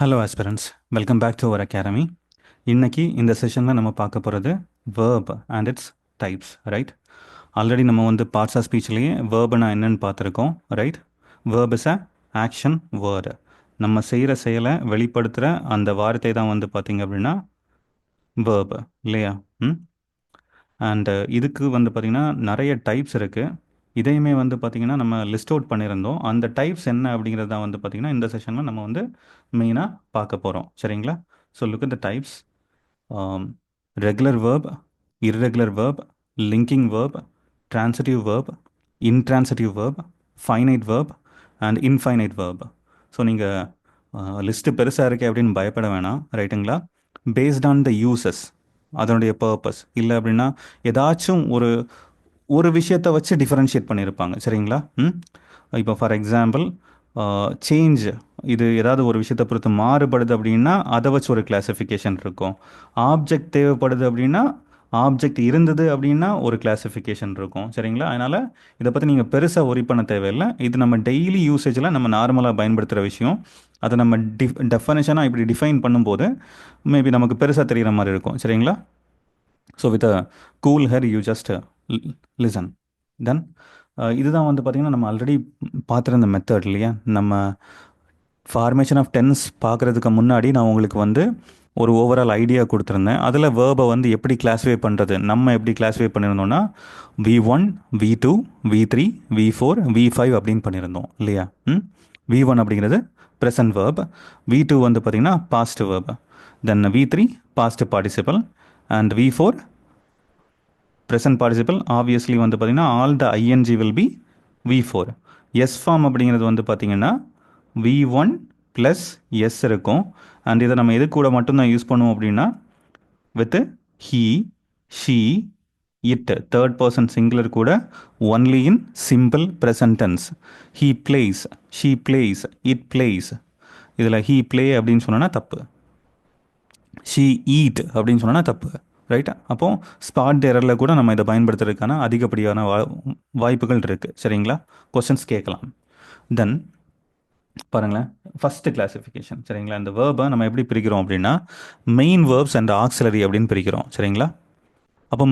Hello aspirants, welcome back to our academy. இன்னைக்கு இந்த செஷனில் நம்ம பார்க்க போகிறது verb and its types, right? Already நம்ம வந்து பார்ட்ஸ் ஆஃப் ஸ்பீச்லேயே வேர்புனா என்னன்னு பார்த்துருக்கோம், right? Verb is a action word. நம்ம செய்கிற செயலை வெளிப்படுத்துகிற அந்த வார்த்தை தான் வந்து பார்த்திங்க அப்படின்னா வேர்ப், இல்லையா? ம் அண்டு இதுக்கு வந்து பார்த்திங்கன்னா நிறைய டைப்ஸ் இருக்குது. இதையுமே வந்து பார்த்திங்கன்னா நம்ம லிஸ்ட் அவுட் பண்ணியிருந்தோம். அந்த டைப்ஸ் என்ன அப்படிங்கிறது தான் வந்து பார்த்திங்கன்னா இந்த செஷனில் நம்ம வந்து மெயினாக பார்க்க போகிறோம், சரிங்களா? So look at the types. Regular verb, irregular verb, linking verb, transitive verb, intransitive verb, finite verb and infinite verb. So நீங்கள் லிஸ்ட்டு பெருசாக இருக்கே அப்படின்னு பயப்பட வேணாம், ரைட்டுங்களா? பேஸ்ட் ஆன் த யூசஸ், அதனுடைய பர்பஸ் இல்லை அப்படின்னா ஏதாச்சும் ஒரு ஒரு விஷயத்தை வச்சு டிஃபரன்ஷியேட் பண்ணியிருப்பாங்க, சரிங்களா? இப்போ ஃபார் எக்ஸாம்பிள் சேஞ்ச், இது ஏதாவது ஒரு விஷயத்தை பொறுத்து மாறுபடுது அப்படின்னா அதை வச்சு ஒரு கிளாஸிஃபிகேஷன் இருக்கும். ஆப்ஜெக்ட் தேவைப்படுது அப்படின்னா, ஆப்ஜெக்ட் இருந்தது அப்படின்னா ஒரு கிளாஸிஃபிகேஷன் இருக்கும், சரிங்களா? அதனால் இதை பற்றி நீங்கள் பெருசாக ஒரி பண்ண தேவையில்லை. இது நம்ம டெய்லி யூசேஜில் நம்ம நார்மலாக பயன்படுத்துகிற விஷயம். அதை நம்ம டெஃபனேஷனாக இப்படி டிஃபைன் பண்ணும்போது மேபி நமக்கு பெருசாக தெரிகிற மாதிரி இருக்கும், சரிங்களா? So with a cool hair you just listen. Then இதுதான் வந்து பார்த்திங்கன்னா நம்ம ஆல்ரெடி பார்த்துருந்த மெத்தட், இல்லையா? நம்ம ஃபார்மேஷன் ஆஃப் டென்ஸ் பார்க்குறதுக்கு முன்னாடி நான் உங்களுக்கு வந்து ஒரு ஓவரால் ஐடியா கொடுத்துருந்தேன். அதில் வேர்பை வந்து எப்படி கிளாஸிஃபை பண்ணுறது, நம்ம எப்படி classify பண்ணியிருந்தோம்னா V1, V2, V3, V4, V5 அப்படின்னு பண்ணியிருந்தோம், இல்லையா? V1 அப்படிங்கிறது ப்ரெசன்ட் வேர்ப், V2 வந்து பார்த்திங்கன்னா past verb, then V3 past participle and V4 present participle. Obviously வந்து பார்த்திங்கன்னா all the ING will be V4. S form அப்படிங்கிறது வந்து பார்த்திங்கன்னா V1 ப்ளஸ் எஸ் இருக்கும். அண்ட் இதை நம்ம எது கூட மட்டும்தான் யூஸ் பண்ணுவோம் அப்படின்னா with he, she, it, third person singular கூட only in simple present tense. He plays, she plays, it plays. இதில் ஹீ பிளே அப்படின்னு சொன்னோன்னா தப்பு, ஷீ ஈட் அப்படின்னு சொன்னோன்னா தப்பு, ரைட்டா? அப்போ ஸ்பாட் எரரில் கூட நம்ம இதை பயன்படுத்துறதுக்கான அதிகப்படியான வாய்ப்புகள் இருக்குது, சரிங்களா? கொஸ்டின்ஸ் கேட்கலாம். தென் பாருங்களேன், ஃபஸ்ட்டு கிளாஸிஃபிகேஷன், சரிங்களா? இந்த வேர்பை நம்ம எப்படி பிரிக்கிறோம் அப்படின்னா மெயின் வேர்ப்ஸ் அண்ட் ஆக்சிலரி அப்படின்னு பிரிக்கிறோம், சரிங்களா? அப்போ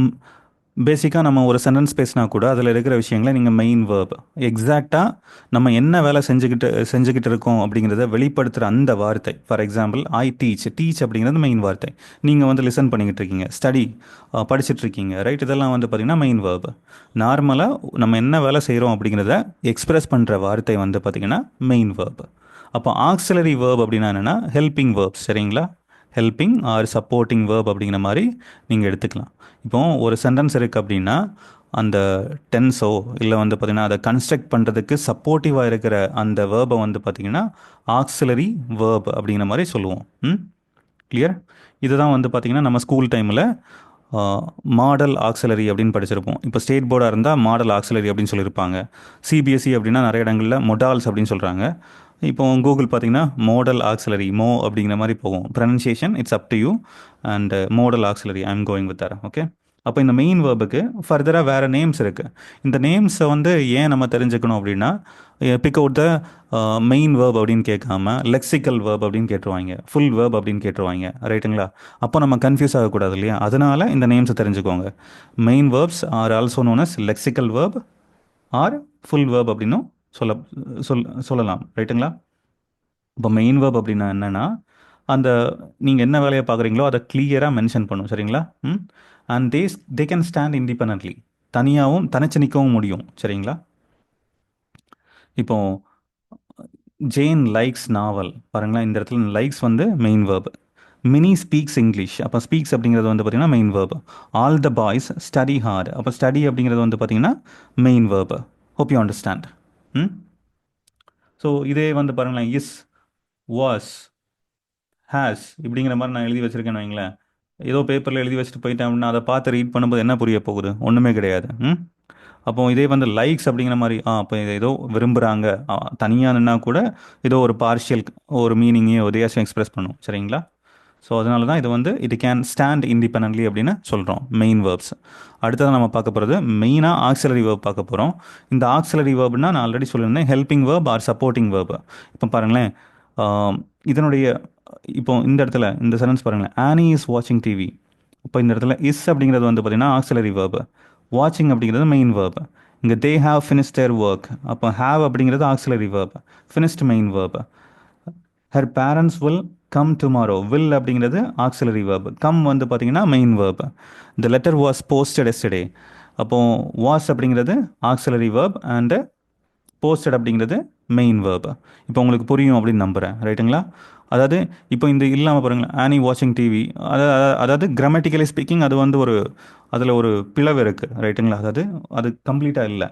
பேசிக்காக நம்ம ஒரு சென்டென்ஸ் பேசினா கூட அதில் இருக்கிற விஷயங்களை நீங்கள் மெயின் வேர்ப், எக்ஸாக்டாக நம்ம என்ன வேலை செஞ்சுக்கிட்டு இருக்கோம் அப்படிங்கிறத வெளிப்படுத்துகிற அந்த வார்த்தை. For example I teach, teach அப்படிங்கிறது மெயின் வார்த்தை. நீங்கள் வந்து லிசன் பண்ணிக்கிட்டு இருக்கீங்க, ஸ்டடி படிச்சுட்டு இருக்கீங்க, ரைட்? இதெல்லாம் வந்து பார்த்திங்கன்னா மெயின் வேர்ப். நார்மலாக நம்ம என்ன வேலை செய்கிறோம் அப்படிங்கிறத எக்ஸ்பிரஸ் பண்ணுற வார்த்தை வந்து பார்த்திங்கன்னா மெயின் வேர்ப். அப்போ ஆக்சிலரி வேர்ப் அப்படின்னா என்னென்னா ஹெல்பிங் வேர்ப், சரிங்களா? ஹெல்பிங் ஆர் சப்போர்ட்டிங் வேர்ப் அப்படிங்கிற மாதிரி நீங்கள் எடுத்துக்கலாம். இப்போ ஒரு சென்டென்ஸ் இருக்குது அப்படின்னா அந்த டென்ஸோ இல்லை வந்து பார்த்திங்கன்னா அதை கன்ஸ்ட்ரக்ட் பண்ணுறதுக்கு சப்போர்ட்டிவாக இருக்கிற அந்த வேர்பை வந்து பார்த்திங்கன்னா ஆக்சிலரி வேர்ப் அப்படிங்கிற மாதிரி சொல்லுவோம். கிளியர்? இதுதான் வந்து பார்த்திங்கன்னா நம்ம ஸ்கூல் டைமில் மாடல் ஆக்சிலரி அப்படின்னு படிச்சிருப்போம். இப்போ ஸ்டேட் போர்டாக இருந்தால் மாடல் ஆக்சிலரி அப்படின்னு சொல்லியிருப்பாங்க. சிபிஎஸ்சி அப்படின்னா நிறைய இடங்களில் மொடால்ஸ் அப்படின்னு சொல்கிறாங்க. இப்போ கூகுள் பார்த்தீங்கன்னா மோடல் ஆக்சிலரி, மோ அப்படிங்கிற மாதிரி போகும். Pronunciation it's up to you. And modal auxiliary I am going with there. Okay, அப்போ இந்த மெயின் வேர்புக்கு ஃபர்தராக வேறு நேம்ஸ் இருக்குது. இந்த நேம்ஸை வந்து ஏன் நம்ம தெரிஞ்சுக்கணும் அப்படின்னா big out the main verb அப்படின்னு கேட்காம லெக்சிக்கல் வேர்ப் அப்படின்னு கேட்டுருவாங்க, ஃபுல் வேர்ப் அப்படின்னு கேட்டுருவாங்க, ரைட்டுங்களா? அப்போ நம்ம கன்ஃபியூஸ் ஆகக்கூடாது, இல்லையா? அதனால் இந்த நேம்ஸை தெரிஞ்சுக்கோங்க. Main verbs are also known as lexical verb or full verb அப்படின்னும் சொல்லலாம், ரைட்டுங்களா? இப்போ மெயின் வேர்ப் அப்படின்னா என்னென்னா அந்த நீங்கள் என்ன வேலையை பார்க்குறீங்களோ அதை கிளியராக மென்ஷன் பண்ணும், சரிங்களா? And they can stand independently, தனியாகவும் தனிச்சு நிற்கவும் முடியும், சரிங்களா? இப்போ ஜேன் லைக்ஸ் நாவல் பாருங்களேன், இந்த இடத்துல லைக்ஸ் வந்து main verb. Mini speaks English, அப்போ ஸ்பீக்ஸ் அப்படிங்கிறது வந்து பார்த்தீங்கன்னா main verb. All the boys study hard, அப்போ ஸ்டடி அப்படிங்கிறது வந்து பார்த்தீங்கன்னா main verb. Hope you understand. So இதே வந்து பாருங்களேன், இஸ், வாஸ், ஹேஸ் இப்படிங்கிற மாதிரி நான் எழுதி வச்சுருக்கேன்னு வைங்களேன். ஏதோ பேப்பரில் எழுதி வச்சுட்டு போயிட்டேன் அப்படின்னா அதை பார்த்து ரீட் பண்ணும்போது என்ன புரிய போகுது? ஒன்றுமே கிடையாது. அப்போ இதே வந்து லைக்ஸ் அப்படிங்கிற மாதிரி அப்போ இதை ஏதோ விரும்புகிறாங்க தனியாக நின்னா கூட ஏதோ ஒரு பார்ஷியல் ஒரு மீனிங்கையும் உதயாசம் எக்ஸ்பிரஸ் பண்ணும், சரிங்களா? ஸோ அதனால தான் இது வந்து இட் கேன் ஸ்டாண்ட் இண்டிபெண்ட்லி அப்படின்னு சொல்கிறோம் மெயின் வேர்ப்ஸ். அடுத்ததான் நம்ம பார்க்க போகிறது மெயினாக ஆக்சிலரி வேர்ப் பார்க்க போகிறோம். இந்த ஆக்சிலரி வேர்ப்னா நான் ஆல்ரெடி சொல்லியிருந்தேன் helping verb are supporting verb. இப்போ பாருங்களேன், இதனுடைய இப்போ இந்த இடத்துல இந்த சென்டென்ஸ் பாருங்களேன், ஆனி இஸ் வாட்சிங் டிவி. இப்போ இந்த இடத்துல இஸ் அப்படிங்கிறது வந்து பார்த்தீங்கன்னா ஆக்சிலரி வேர்பு, வாட்சிங் அப்படிங்கிறது மெயின் வேர்பு. இங்கே they have finish there work, அப்போ ஹாவ் அப்படிங்கிறது auxiliary verb, finished main verb. Her parents will come tomorrow, will அப்படிங்கிறது ஆக்சிலரி வேர்பு, கம் வந்து பார்த்தீங்கன்னா main verb. The letter was posted yesterday, அப்போ was அப்படிங்கிறது ஆக்சிலரி வேர்ப் அண்டு போஸ்டட் அப்படிங்கிறது main verb. இப்போ உங்களுக்கு புரியும் அப்படின்னு நம்புகிறேன், ரைட்டுங்களா? அதாவது இப்போ இந்த இல்லாமல் பாருங்களேன், ஆனி வாட்சிங் டிவி, அதாவது கிராமட்டிக்கலி ஸ்பீக்கிங் அது வந்து ஒரு அதில் ஒரு பிளவு இருக்குது, ரைட்டுங்களா? அதாவது அது கம்ப்ளீட்டாக இல்லை.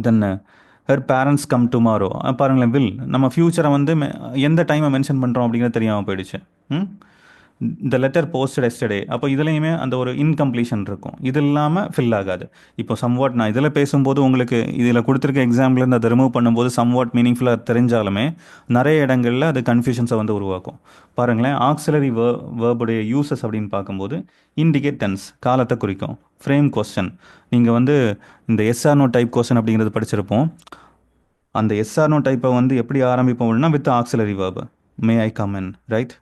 தென் ஹர் பேரண்ட்ஸ் கம் டுமாரோ, பாருங்களேன், வில் நம்ம ஃப்யூச்சரை வந்து எந்த டைமை மென்ஷன் பண்ணுறோம் அப்படிங்கிறது தெரியாமல் போயிடுச்சு. ம் த லெட்டர் போஸ்டட் எஸ்டே, அப்போ இதுலேயுமே அந்த ஒரு இன்கம்ப்ளீஷன் இருக்கும், இது இல்லாமல் ஃபில் ஆகாது. இப்போ சம்வாட் நான் இதில் பேசும்போது உங்களுக்கு இதில் கொடுத்துருக்க எக்ஸாம்பிள்லேருந்து அதை ரிமூவ் பண்ணும்போது சம்வாட் மீனிங்ஃபுல்லாக தெரிஞ்சாலுமே நிறைய இடங்களில் அது கன்ஃபியூஷன்ஸை வந்து உருவாக்கும். பாருங்களேன், ஆக்சிலரி வேர்புடைய யூசஸ் அப்படின்னு பார்க்கும்போது இண்டிகேட் டென்ஸ், காலத்தை குறிக்கும். ஃப்ரேம் கொஸ்டின், நீங்கள் வந்து இந்த எஸ்ஆர் நோ டைப் கொஸ்டின் அப்படிங்கிறது படிச்சிருப்போம். அந்த எஸ்ஆர் நோ டைப்பை வந்து எப்படி ஆரம்பிப்போம் அப்படின்னா with auxiliary verb, may I come in, right?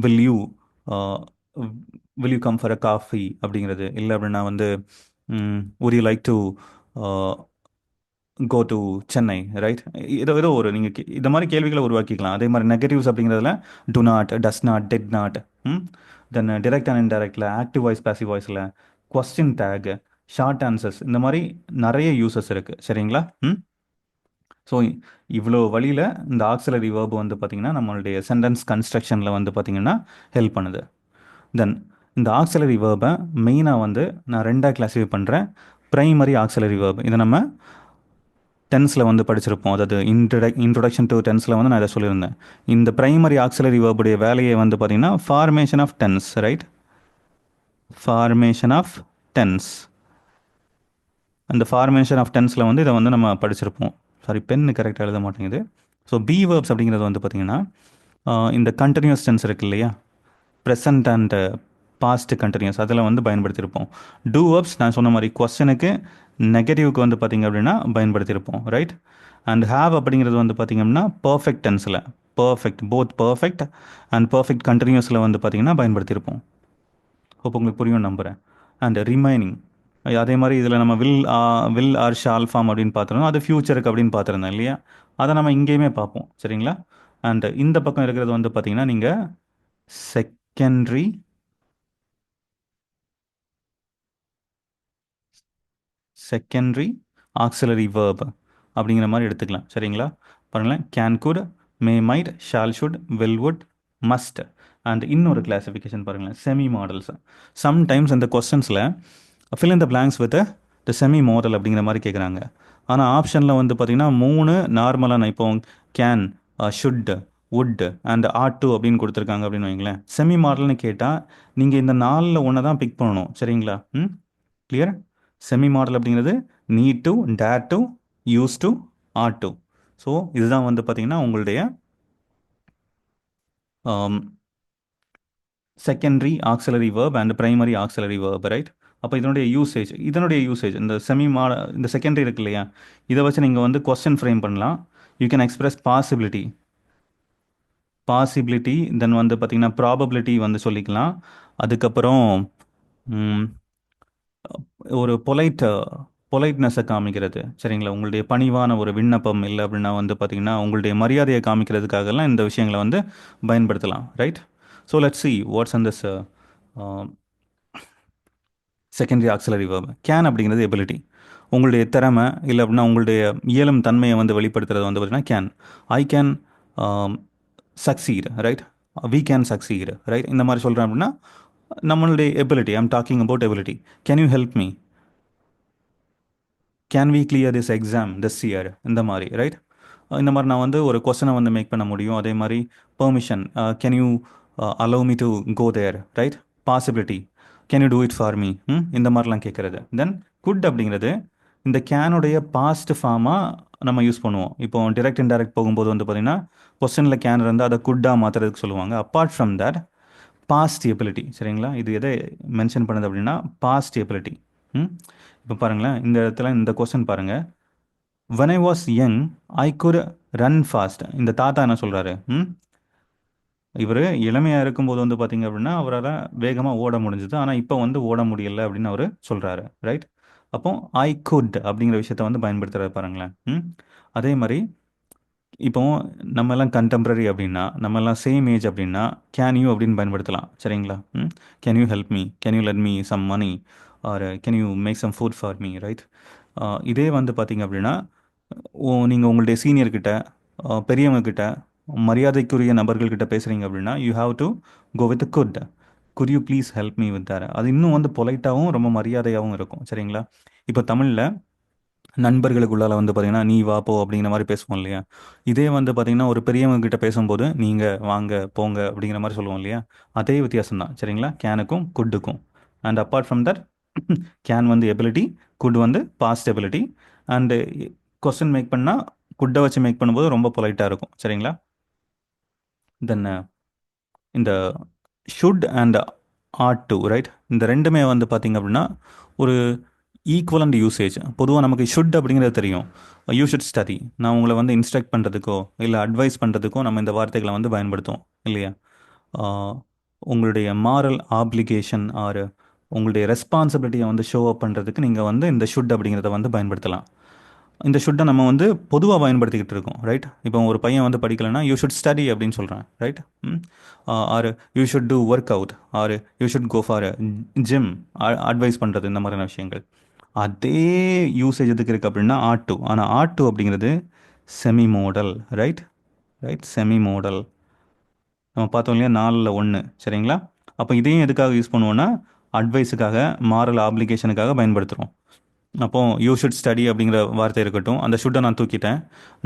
Will you will you come for a coffee அப்படிங்கிறது, இல்லை அப்படின்னா வந்து would you like to go to Chennai, right? ஏதோ ஏதோ ஒரு நீங்கள் இந்த மாதிரி கேள்விகளை உருவாக்கிக்கலாம். அதே மாதிரி நெகட்டிவ்ஸ் அப்படிங்கிறதுல do not, does not, did not. Then direct and இன்டெரக்டில், ஆக்டிவ் வாய்ஸ் பாசிவ் வாய்ஸில், கொஸ்டின் டேக், ஷார்ட் ஆன்சர்ஸ், இந்த மாதிரி நிறைய யூசஸ் இருக்குது, சரிங்களா? ஸோ இவ்வளோ வழியில் இந்த ஆக்சிலரி வேர்பு வந்து பார்த்திங்கன்னா நம்மளுடைய சென்டென்ஸ் கன்ஸ்ட்ரக்ஷனில் வந்து பார்த்திங்கன்னா ஹெல்ப் பண்ணுது. தென் இந்த ஆக்சிலரி வேர்பை மெயினாக வந்து நான் ரெண்டாக கிளாஸிஃபை பண்ணுறேன். ப்ரைமரி ஆக்சிலரி வேர்ப், இதை நம்ம டென்ஸில் வந்து படிச்சிருப்போம், அதாவது இன்ட்ரொடக்ஷன் டு டென்ஸில் வந்து நான் இதை சொல்லியிருந்தேன். இந்த ப்ரைமரி ஆக்சிலரி வேர்புடைய வேலையை வந்து பார்த்திங்கன்னா formation of tense, right? Formation of tense, அந்த ஃபார்மேஷன் ஆஃப் டென்ஸில் வந்து இதை வந்து நம்ம படிச்சிருப்போம். சாரி, பென்னு கரெக்டாக எழுத மாட்டேங்குது. ஸோ பி வேர்ப்ஸ் அப்படிங்கிறது வந்து பார்த்திங்கன்னா இந்த கண்டினியூஸ் டென்ஸ் இருக்கு இல்லையா, ப்ரெசன்ட் அண்ட் பாஸ்ட் கண்டினியூஸ், அதில் வந்து பயன்படுத்தியிருப்போம். டூ வேர்ப்ஸ் நான் சொன்ன மாதிரி கொஸ்டனுக்கு நெகட்டிவ்க்கு வந்து பார்த்திங்க அப்படின்னா பயன்படுத்தியிருப்போம், ரைட்? அண்ட் ஹாவ் அப்படிங்கிறது வந்து பார்த்திங்கன்னா பர்ஃபெக்ட் டென்ஸில், perfect, both perfect and perfect கண்டினியூஸில் வந்து பார்த்திங்கன்னா பயன்படுத்தியிருப்போம். ஹோப் உங்களுக்கு புரியும் நம்புகிறேன். அண்ட் ரிமைனிங், அதே மாதிரி இதில் நம்ம வில் ஆர் ஷால் ஃபார்ம் அப்படின்னு பார்த்துருந்தோம், அது ஃப்யூச்சருக்கு அப்படின்னு பார்த்துருந்தோம் இல்லையா, அதை நம்ம இங்கேயுமே பார்ப்போம், சரிங்களா? அண்ட் இந்த பக்கம் இருக்கிறது வந்து பார்த்தீங்கன்னா நீங்கள் செகண்டரி செகண்டரி ஆக்சிலரி வேர்ப் அப்படிங்கிற மாதிரி எடுத்துக்கலாம், சரிங்களா? பாருங்களேன், can, could, may, might, shall, should, will, would, must. And இன்னொரு கிளாசிஃபிகேஷன் பாருங்களேன், செமி மாடல்ஸ். சம்டைம்ஸ் இந்த கொஸ்டின்ஸில் fill in the blanks with the semi modal அப்படிங்கிற மாதிரி கேட்குறாங்க. ஆனால் ஆப்ஷனில் வந்து பார்த்தீங்கன்னா 3 நார்மலான, இப்போ can, should, would and ought to அப்படின்னு கொடுத்துருக்காங்க அப்படின்னு வைங்களேன். செமி மாடல்னு கேட்டால் நீங்கள் இந்த 4ல் ஒன்று தான் பிக் பண்ணணும், சரிங்களா? கிளியர்? செமி மாடல் அப்படிங்கிறது need to, dare to, use to, ought to. So இதுதான் வந்து பார்த்தீங்கன்னா உங்களுடைய secondary auxiliary verb and primary auxiliary verb, right? அப்போ இதனுடைய யூசேஜ் இந்த இந்த செகண்டரி இருக்கு இல்லையா, இதை வச்சு நீங்கள் வந்து கொஸ்டின் ஃப்ரேம் பண்ணலாம். யூ கேன் எக்ஸ்பிரஸ் பாசிபிலிட்டி, தென் வந்து பார்த்தீங்கன்னா ப்ராபபிலிட்டி வந்து சொல்லிக்கலாம். அதுக்கப்புறம் ஒரு பொலைட்னஸை காமிக்கிறது, சரிங்களா? உங்களுடைய பணிவான ஒரு விண்ணப்பம், இல்லை அப்படின்னா வந்து பார்த்தீங்கன்னா உங்களுடைய மரியாதையை காமிக்கிறதுக்காகலாம் இந்த விஷயங்களை வந்து பயன்படுத்தலாம், right? So let's see what's an this secondary auxiliary verb. Can அப்படிங்கிறது எபிலிட்டி, உங்களுடைய திறமை, இல்லை அப்படின்னா உங்களுடைய இயலும் தன்மையை வந்து வெளிப்படுத்துறது வந்து பார்த்தீங்கன்னா can. I can succeed, right? We can succeed, right? இந்த மாதிரி சொல்கிறேன் அப்படின்னா நம்மளுடைய ability, I'm talking about ability. Can you help me, can we clear this exam this year, இந்த மாதிரி, ரைட்? இந்த மாதிரி நான் வந்து ஒரு கொஸ்டனை வந்து மேக் பண்ண முடியும். அதே மாதிரி permission, can you allow me to go there, right? Possibility, can you do it for me, இந்த மாதிரிலாம் கேட்குறது. தென் குட் அப்படிங்கிறது இந்த கேனுடைய பாஸ்ட் ஃபார்மாக நம்ம யூஸ் பண்ணுவோம். இப்போ டிரெக்ட் இன்டைரக்ட் போகும்போது வந்து பார்த்தீங்கன்னா கொஸ்டினில் கேன் இருந்தால் அதை குட்டாக மாற்றுறதுக்கு சொல்லுவாங்க. Apart from that past ability, சரிங்களா? இது எதை மென்ஷன் பண்ணுது அப்படின்னா பாஸ்ட் எபிலிட்டி. இப்போ பாருங்களேன், இந்த இடத்துல இந்த கொஸ்டின் பாருங்கள், when I was young I could run fast. இந்த தாத்தா என்ன சொல்றாரு? இவர் இளமையாக இருக்கும்போது வந்து பார்த்தீங்க அப்படின்னா அவரால் வேகமாக ஓட முடிஞ்சது, ஆனால் இப்போ வந்து ஓட முடியல அப்படின்னு அவர் சொல்கிறாரு, ரைட்? அப்போ ஐ குட் அப்படிங்கிற விஷயத்த வந்து பயன்படுத்துகிறாரு பாருங்களேன். அதே மாதிரி இப்போ நம்ம எல்லாம் கண்டெம்பரரி அப்படின்னா, நம்ம எல்லாம் சேம் ஏஜ் அப்படின்னா கேன் யூ அப்படின்னு பயன்படுத்தலாம், சரிங்களா? Can you help me, can you let me some money, or can you make some food for me, right? இதே வந்து பார்த்தீங்க அப்படின்னா நீங்கள் உங்களுடைய சீனியர்கிட்ட, பெரியவங்க கிட்ட, மரியாதைக்குரிய நபர்கள்கிட்ட பேசுகிறீங்க அப்படின்னா you have to go with could you please help me with that. அது இன்னும் வந்து பொலைட்டாகவும் ரொம்ப மரியாதையாகவும் இருக்கும், சரிங்களா? இப்போ தமிழில் நண்பர்களுக்குள்ளால வந்து பார்த்தீங்கன்னா நீ வா போ அப்படிங்கிற மாதிரி பேசுவோம் இல்லையா? இதே வந்து பார்த்தீங்கன்னா ஒரு பெரியவங்க கிட்ட பேசும்போது நீங்கள் வாங்க போங்க அப்படிங்கிற மாதிரி சொல்லுவோம் இல்லையா? அதே வித்தியாசம் தான், சரிங்களா? கேனுக்கும் குட்டுக்கும். And apart from that can வந்து எபிலிட்டி, குட் வந்து past ability. And question make பண்ணால் குட்டை வச்சு மேக் பண்ணும்போது ரொம்ப பொலைட்டாக இருக்கும், சரிங்களா? தென் இந்த should and ought to, right? இந்த ரெண்டுமே வந்து பார்த்தீங்க அப்படின்னா ஒரு ஈக்குவலண்ட் யூசேஜ். பொதுவாக நமக்கு ஷுட் அப்படிங்கிறது தெரியும். You should study. நான் உங்களை வந்து இன்ஸ்ட்ரக்ட் பண்ணுறதுக்கோ இல்லை அட்வைஸ் பண்ணுறதுக்கோ நம்ம இந்த வார்த்தைகளை வந்து பயன்படுத்துவோம் இல்லையா? ஆஹ் உங்களுடைய மாரல் ஆப்ளிகேஷன் ஆர் உங்களுடைய ரெஸ்பான்சிபிலிட்டியை வந்து ஷோ அப் பண்ணுறதுக்கு நீங்கள் வந்து இந்த ஷுட் அப்படிங்கிறத வந்து பயன்படுத்தலாம். இந்த ஷுட்டை நம்ம வந்து பொதுவாக பயன்படுத்திக்கிட்டு இருக்கோம், ரைட்? இப்போ ஒரு பையன் வந்து படிக்கலைன்னா யூ ஷுட் ஸ்டடி அப்படின்னு சொல்கிறேன், right? Or you should do work out, or you should go for gym, advise பண்ணுறது, இந்த மாதிரியான விஷயங்கள். அதே யூசேஜ் எதுக்கு இருக்குது அப்படின்னா ஆட் டு. ஆனால் ஆட் டு அப்படிங்கிறது semi modal, right? Right, semi modal. நம்ம பார்த்தோம் இல்லையா, 4ல் 1, சரிங்களா? அப்போ இதையும் எதுக்காக யூஸ் பண்ணுவோன்னா அட்வைஸுக்காக, மாரல் ஆப்ளிகேஷனுக்காக பயன்படுத்துகிறோம். அப்போ யூ ஷுட் ஸ்டடி அப்படிங்கிற வார்த்தை இருக்கட்டும், அந்த ஷுட்டை நான் தூக்கிட்டேன்,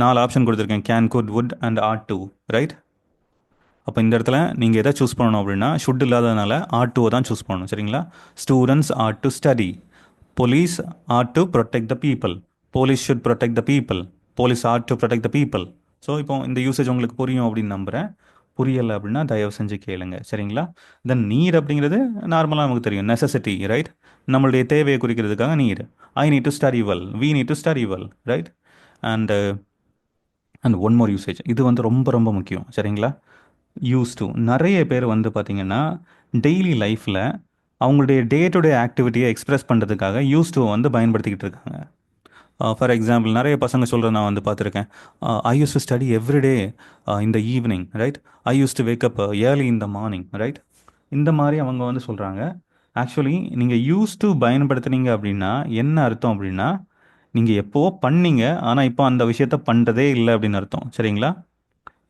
4 ஆப்ஷன் கொடுத்துருக்கேன், can, could, would and ought to, right? அப்போ இந்த இடத்துல நீங்கள் எதை சூஸ் பண்ணணும் அப்படின்னா ஷுட் இல்லாததுனால ஆட் டுவை தான் சூஸ் பண்ணணும், சரிங்களா? Students ought to study, police ought to protect the people, police should protect the people, police ought to protect the people. So இப்போ இந்த யூசேஜ் உங்களுக்கு புரியும் அப்படின்னு நம்புகிறேன். புரியலை அப்படின்னா தயவு செஞ்சு கேளுங்க, சரிங்களா? தென் நீட் அப்படிங்கிறது நார்மலாக நமக்கு தெரியும், நெசசிட்டி, ரைட்? நம்மளுடைய தேவையை குறிக்கிறதுக்காக need. I need to study well, we need to study well, right? And and one more usage, இது வந்து ரொம்ப ரொம்ப முக்கியம், சரிங்களா? Use to. நிறைய பேர் வந்து பார்த்திங்கன்னா டெய்லி லைஃப்பில் அவங்களுடைய டே டு டே ஆக்டிவிட்டியை எக்ஸ்பிரஸ் பண்ணுறதுக்காக யூஸ் டு வந்து பயன்படுத்திக்கிட்டு இருக்காங்க. ஃபார் எக்ஸாம்பிள் நிறைய பசங்க சொல்கிறத நான் வந்து பார்த்துருக்கேன். ஐ யூஸ் டு ஸ்டடி எவ்ரிடே இந்த evening, right? I use to wake up early in the morning, right? இந்த மாதிரி அவங்க வந்து சொல்கிறாங்க. ஆக்சுவலி நீங்கள் யூஸ் டு பயன்படுத்துனீங்க அப்படின்னா என்ன அர்த்தம் அப்படின்னா நீங்கள் எப்போவோ பண்ணீங்க, ஆனால் இப்போ அந்த விஷயத்த பண்ணுறதே இல்லை அப்படின்னு அர்த்தம், சரிங்களா?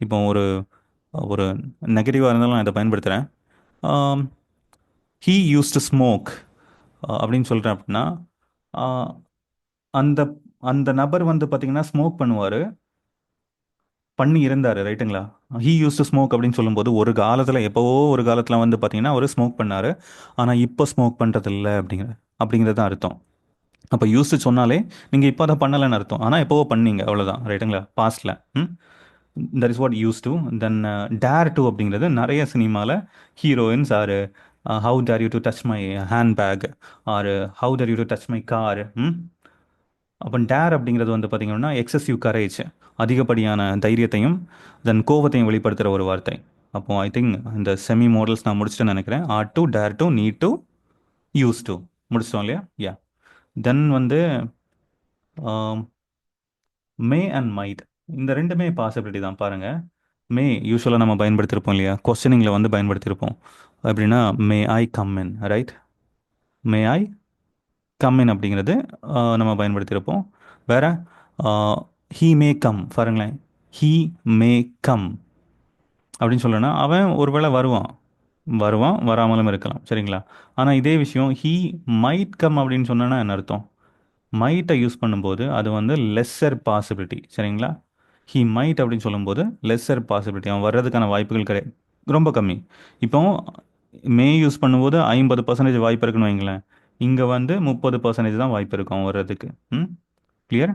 இப்போ ஒரு ஒரு நெகட்டிவாக இருந்தாலும் நான் இதை பயன்படுத்துகிறேன். ஹீ யூஸ் டு ஸ்மோக் அப்படின்னு சொல்கிறேன் அப்படின்னா அந்த அந்த நபர் வந்து பார்த்தீங்கன்னா ஸ்மோக் பண்ணுவார், பண்ணி இருந்தார், ரைட்டுங்களா? ஹீ யூஸ் டு ஸ்மோக் அப்படின்னு சொல்லும்போது ஒரு காலத்தில், எப்போவோ ஒரு காலத்தில் வந்து பார்த்தீங்கன்னா அவர் ஸ்மோக் பண்ணார், ஆனால் இப்போ ஸ்மோக் பண்ணுறது இல்லை அப்படிங்கிறது தான் அர்த்தம். அப்போ யூஸ் டு சொன்னாலே நீங்கள் இப்போ அதை பண்ணலைன்னு அர்த்தம், ஆனால் எப்போவோ பண்ணீங்க, அவ்வளோதான், ரைட்டுங்களா? பாஸ்டில். That is what use to. Then dare to அப்படிங்கிறது நிறைய சினிமாவில் heroines or how dare you to touch my handbag, or how dare you to touch my car. அப்போ டேர் அப்படிங்கிறது வந்து பார்த்தீங்கன்னா எக்ஸசிவ் கரேஜ், அதிகப்படியான தைரியத்தையும் தென் கோவத்தையும் வெளிப்படுத்துகிற ஒரு வார்த்தை. அப்போ ஐ திங்க் இந்த செமி மாடல்ஸ் நான் முடிச்சுட்டு நினைக்கிறேன். Ought to, dare to, need to, use to முடிச்சிட்டோம் இல்லையா? யா. தென் வந்து மே அண்ட் மைட், இந்த ரெண்டுமே பாசிபிலிட்டி தான் பாருங்கள். மே யூஸ்வலாக நம்ம பயன்படுத்தியிருப்போம் இல்லையா, கொஸ்டினிங்கில் வந்து பயன்படுத்தியிருப்போம். அப்படின்னா may I come in, right? May I come in அப்படிங்கிறது நம்ம பயன்படுத்தியிருப்போம். வேற ஹீ மே கம் பாருங்களேன், ஹீ மே கம் அப்படின்னு சொல்லணும்னா அவன் ஒருவேளை வருவான், வருவான், வராமலும் இருக்கலாம், சரிங்களா? ஆனால் இதே விஷயம் ஹீ மைட் கம் அப்படின்னு சொன்னோன்னா என்ன அர்த்தம்? மைட்டை யூஸ் பண்ணும்போது அது வந்து லெஸ்ஸர் பாசிபிலிட்டி, சரிங்களா? ஹீ மைட் அப்படின்னு சொல்லும்போது லெஸ்ஸர் பாசிபிலிட்டி, அவன் வர்றதுக்கான வாய்ப்புகள் கிடையாது, ரொம்ப கம்மி. இப்போ மே யூஸ் பண்ணும்போது 50% வாய்ப்பு இருக்குன்னு வைங்களேன், இங்கே வந்து 30% தான் வாய்ப்பு இருக்கும் அவன் வர்றதுக்கு. கிளியர்?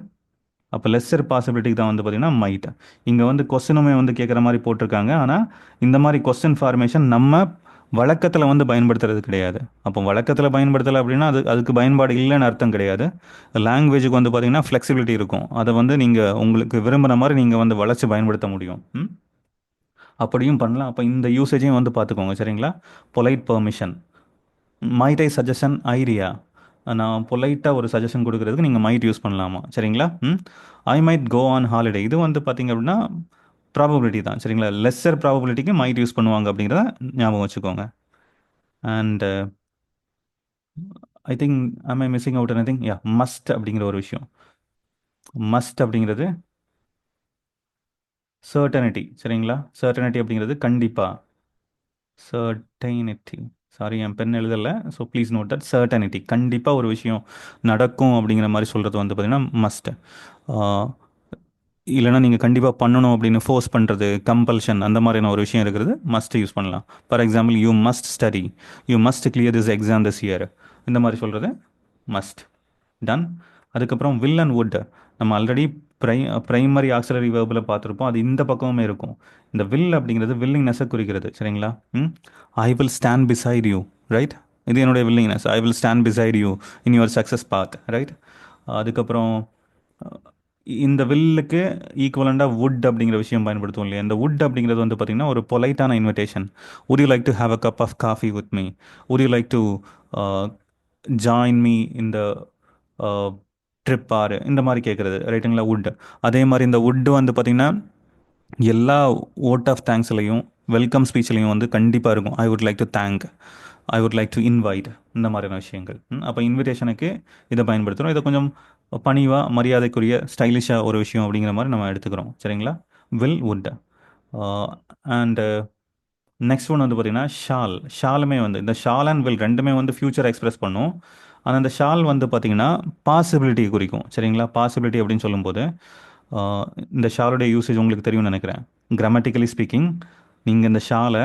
அப்போ லெஸ்ஸர் பாசிபிலிட்டிக்கு தான் வந்து பார்த்தீங்கன்னா மைட். இங்கே வந்து கொஸ்டினுமே வந்து கேட்குற மாதிரி போட்டிருக்காங்க, ஆனால் இந்த மாதிரி கொஸ்டின் ஃபார்மேஷன் நம்ம வழக்கத்தில் வந்து பயன்படுத்துறது கிடையாது. அப்போ வழக்கத்தில் பயன்படுத்தலை அப்படின்னா அதுக்கு பயன்பாடு இல்லைன்னு அர்த்தம் கிடையாது. லாங்குவேஜுக்கு வந்து பார்த்தீங்கன்னா ஃப்ளெக்சிபிலிட்டி இருக்கும். அதை வந்து நீங்கள் உங்களுக்கு விரும்புகிற மாதிரி நீங்கள் வந்து வளைச்சு பயன்படுத்த முடியும். அப்படியும் பண்ணலாம். அப்போ இந்த யூசேஜையும் வந்து பார்த்துக்கோங்க. சரிங்களா? பொலைட் பெர்மிஷன், மைட் ஐ சஜஷன் ஐடியா. நான் பொலைட்டாக ஒரு சஜஷன் கொடுக்கறதுக்கு நீங்கள் மைட் யூஸ் பண்ணலாமா? சரிங்களா? I might go on holiday, இது வந்து பார்த்தீங்க அப்படின்னா ப்ராபபிலிட்டி தான். சரிங்களா? லெஸ்ஸர் ப்ராபபிலிட்டிக்கு மைட் யூஸ் பண்ணுவாங்க அப்படிங்கிறத ஞாபகம் வச்சுக்கோங்க. And I think am I missing out anything? Yeah, must அப்படிங்கிற ஒரு விஷயம். மஸ்ட் அப்படிங்கிறது சர்டனிட்டி. சரிங்களா? சர்டனிட்டி அப்படிங்கிறது கண்டிப்பாக. சர்டைனிட்டி, சாரி என் பென் எழுதலை, so please note that. Certainty, கண்டிப்பாக ஒரு விஷயம் நடக்கும் அப்படிங்கிற மாதிரி சொல்கிறது வந்து பார்த்தீங்கன்னா மஸ்ட். இல்லைனா நீங்கள் கண்டிப்பாக பண்ணணும் அப்படின்னு ஃபோர்ஸ் பண்ணுறது, கம்பல்ஷன், அந்த மாதிரியான ஒரு விஷயம் இருக்கிறது மஸ்ட் யூஸ் பண்ணலாம். For example, you must study, you must clear this exam this year, இந்த மாதிரி சொல்கிறது மஸ்ட். டன். அதுக்கப்புறம் வில் அண்ட் வுட், நம்ம already fry primary auxiliary waybill பார்த்துருப்போம். அது இந்த பக்கமுமே இருக்கும். இந்த வில் அப்படிங்கிறது வில்லிங்னஸை குறிக்கிறது. சரிங்களா? I will stand beside you, right? இது என்னுடைய willingness. I will stand beside you in your success path, right? அதுக்கப்புறம் இந்த வில்லுக்கு ஈக்குவலண்டாக வுட் அப்படிங்கிற விஷயம் பயன்படுத்துவோம் இல்லையா? இந்த வுட் அப்படிங்கிறது வந்து பார்த்திங்கன்னா ஒரு பொலைட்டான invitation. would you like to have a cup of coffee with me? would you like to uh, join me in the trip ஆறு, இந்த மாதிரி கேட்குறது, ரைட்டுங்களா? வுட். அதே மாதிரி இந்த வுட்டு வந்து பார்த்திங்கன்னா எல்லா ஓட் ஆஃப் தேங்க்ஸ்லையும் வெல்கம் ஸ்பீச்லையும் வந்து கண்டிப்பாக இருக்கும். I would like to thank, I would like to invite, இந்த மாதிரியான விஷயங்கள். அப்போ இன்விடேஷனுக்கு இதை பயன்படுத்துகிறோம். இதை கொஞ்சம் பணிவாக, மரியாதைக்குரிய, ஸ்டைலிஷாக ஒரு விஷயம் அப்படிங்கிற மாதிரி நம்ம எடுத்துக்கிறோம். சரிங்களா? Will, would. And next one வந்து பார்த்தீங்கன்னா ஷால். ஷாலுமே வந்து இந்த ஷால் அண்ட் வில் ரெண்டுமே வந்து ஃபியூச்சர் எக்ஸ்பிரஸ் பண்ணும். ஆனால் இந்த ஷால் வந்து பார்த்தீங்கன்னா பாசிபிலிட்டி குறிக்கும். சரிங்களா? பாசிபிலிட்டி அப்படின்னு சொல்லும்போது இந்த ஷாலுடைய யூசேஜ் உங்களுக்கு தெரியும்னு நினைக்கிறேன். கிராமட்டிக்கலி ஸ்பீக்கிங், நீங்கள் இந்த ஷாலை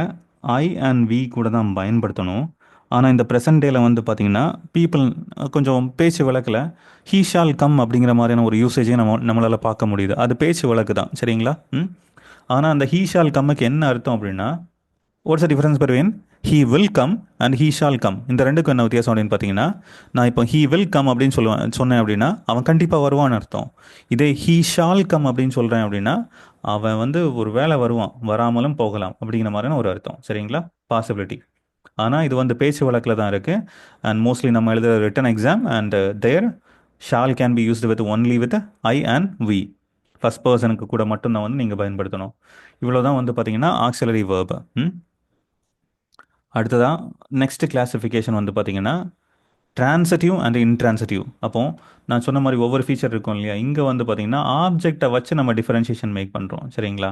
ஐ அண்ட் வி கூட தான் பயன்படுத்தணும். ஆனால் இந்த ப்ரெசன்ட் டேல வந்து பார்த்தீங்கன்னா பீப்புள் கொஞ்சம் பேச்சு வழக்கில் ஹீ ஷால் கம் அப்படிங்கிற மாதிரியான ஒரு யூசேஜையும் நம்மளால் பார்க்க முடியுது. அது பேச்சு வழக்கு தான். சரிங்களா? ஆனால் அந்த ஹீ ஷால் கம்முக்கு என்ன அர்த்தம் அப்படின்னா, what's the difference between he will come and he shawl come? இந்த ரெண்டுக்கும் என்ன வித்தியாசம் அப்படின்னு பார்த்தீங்கன்னா, நான் இப்போ ஹீ வில் கம் அப்படின்னு சொன்னேன் அப்படின்னா அவன் கண்டிப்பாக வருவான்னு அர்த்தம். இதே ஹீ ஷால் கம் அப்படின்னு சொல்கிறேன் அப்படின்னா அவன் வந்து ஒரு வேளை வருவான், வராமலும் போகலாம் அப்படிங்கிற மாதிரியான ஒரு அர்த்தம். சரிங்களா? பாசிபிலிட்டி. ஆனால் இது வந்து பேச்சு வழக்கில் தான் இருக்குது. அண்ட் மோஸ்ட்லி நம்ம எழுதுகிற written exam and there shall can be used with only with I and we. First பர்சனுக்கு கூட மட்டும்தான் வந்து நீங்கள் பயன்படுத்தணும். இவ்வளோ தான் வந்து பார்த்தீங்கன்னா ஆக்சிலரி வேர்பு. அடுத்ததான் நெக்ஸ்ட் கிளாஸிஃபிகேஷன் வந்து பார்த்தீங்கன்னா ட்ரான்சிட்டிவ் அண்ட் இன்ட்ரான்சிட்டிவ். அப்போ நான் சொன்ன மாதிரி ஒவ்வொரு ஃபீச்சர் இருக்கும் இல்லையா? இங்கே வந்து பார்த்தீங்கன்னா ஆப்ஜெக்டை வச்சு நம்ம டிஃபரன்ஷியேஷன் மேக் பண்ணுறோம். சரிங்களா?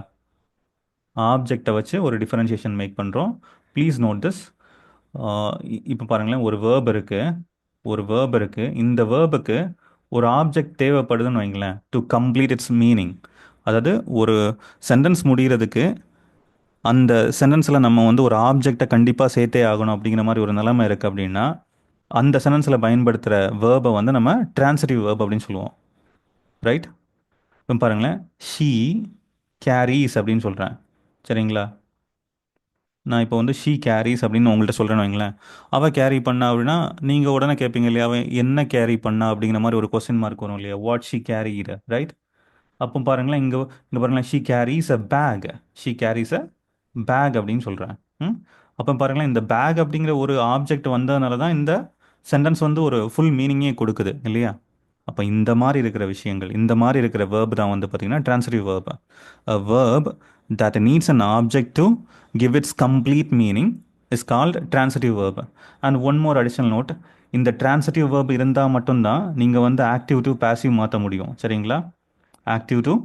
ஆப்ஜெக்டை வச்சு ஒரு டிஃபரன்ஷியேஷன் மேக் பண்ணுறோம். Please note this. இப்போ பாருங்களேன், ஒரு வேர்ப் இருக்குது, இந்த வேர்புக்கு ஒரு ஆப்ஜெக்ட் தேவைப்படுதுன்னு வைங்களேன், டு கம்ப்ளீட் இட்ஸ் மீனிங். அதாவது ஒரு சென்டென்ஸ் முடிகிறதுக்கு அந்த சென்டென்ஸில் நம்ம வந்து ஒரு ஆப்ஜெக்டை கண்டிப்பாக சேர்த்தே ஆகணும் அப்படிங்கிற மாதிரி ஒரு நிலைமை இருக்குது அப்படின்னா அந்த சென்டென்ஸில் பயன்படுத்துகிற வேர்பை வந்து நம்ம ட்ரான்சிட்டிவ் வேர்ப் அப்படின்னு சொல்லுவோம். ரைட்? இப்போ பாருங்களேன், ஷீ கேரிஸ் அப்படின்னு சொல்கிறேன். சரிங்களா? நான் இப்போ வந்து ஷீ கேரிஸ் அப்படின்னு உங்கள்கிட்ட சொல்கிறேன்னு வைங்களேன். அவள் கேரி பண்ணா அப்படின்னா நீங்கள் உடனே கேட்பீங்க இல்லையா, அவன் என்ன கேரி பண்ணா அப்படிங்கிற மாதிரி ஒரு கொஸ்டின் மார்க் வரும் இல்லையா? What she carried, right? அப்போ பாருங்களேன், இங்கே இங்கே பாருங்களேன், she carries a bag, she carries a bag அப்படின்னு சொல்கிறேன். அப்போ பாருங்களேன், இந்த பேக் அப்படிங்கிற ஒரு ஆப்ஜெக்ட் வந்ததுனால தான் இந்த சென்டென்ஸ் வந்து ஒரு ஃபுல் மீனிங்கே கொடுக்குது இல்லையா? அப்போ இந்த மாதிரி இருக்கிற விஷயங்கள், இந்த மாதிரி இருக்கிற வேர்ப் தான் வந்து பார்த்தீங்கன்னா transitive verb. A verb that needs an object to give its complete meaning is called transitive verb. And one more additional note, இந்த transitive verb இருந்தால் மட்டும்தான் நீங்கள் வந்து ஆக்டிவ் டு பாசிவ் மாற்ற முடியும். சரிங்களா? ஆக்டிவ் டு